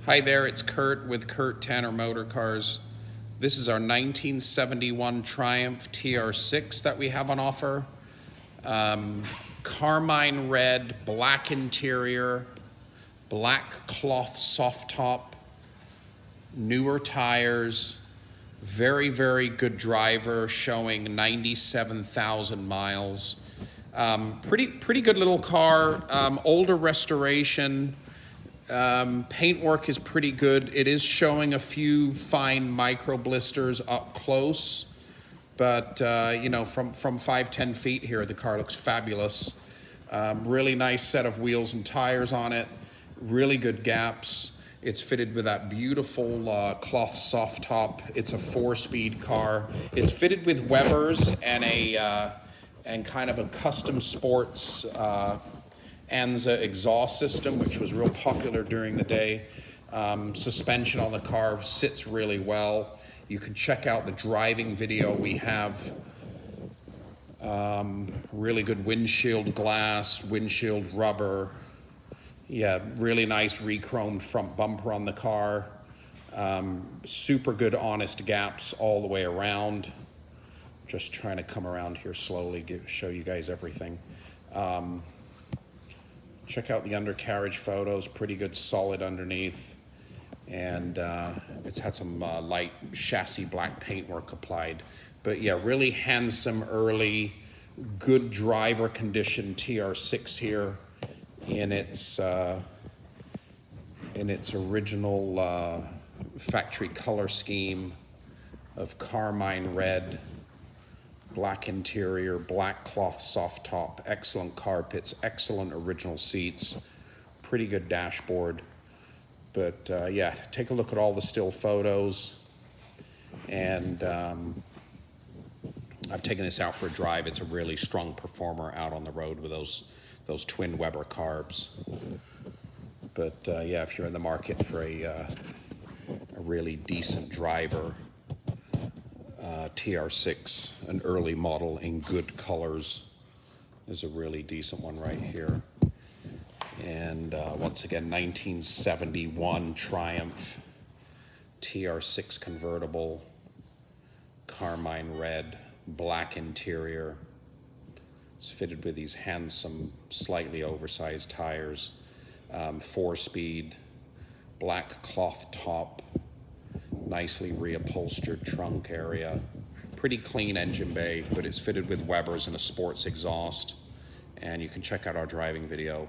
Hi there, it's Kurt with Kurt Tanner Motor Cars. This is our 1971 Triumph Tr6 that we have on offer. Carmine red, black interior, black cloth soft top, newer tires, very, very good driver, showing 97,000 miles. Pretty good little car, older restoration. Paintwork is pretty good. It is showing a few fine micro blisters up close, but you know, from 5-10 feet here, the car looks fabulous. Really nice set of wheels and tires on it. Really good gaps. It's fitted with that beautiful cloth soft top. It's a 4-speed car. It's fitted with Webers and and kind of a custom sports Anza exhaust system, which was real popular during the day. Suspension on the car sits really well. You can check out the driving video we have. Really good windshield glass, windshield rubber. Yeah, really nice re-chromed front bumper on the car. Super good honest gaps all the way around. Just trying to come around here slowly, show you guys everything. Check out the undercarriage photos, pretty good solid underneath. And it's had some light chassis black paintwork applied. But yeah, really handsome, early, good driver condition TR6 here in its original factory color scheme of carmine red, black interior, black cloth soft top, excellent carpets, excellent original seats, pretty good dashboard. But yeah, take a look at all the still photos. And I've taken this out for a drive. It's a really strong performer out on the road with those twin Weber carbs. But yeah, if you're in the market for a really decent driver, TR6, an early model in good colors. There's a really decent one right here. And once again, 1971 Triumph TR6 Convertible, carmine red, black interior. It's fitted with these handsome, slightly oversized tires, 4-speed, black cloth top, nicely reupholstered trunk area, pretty clean engine bay, but it's fitted with Webers and a sports exhaust. And you can check out our driving video.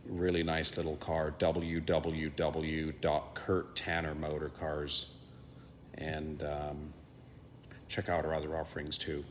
Really nice little car, www.kurttannermotorcars. And check out our other offerings too.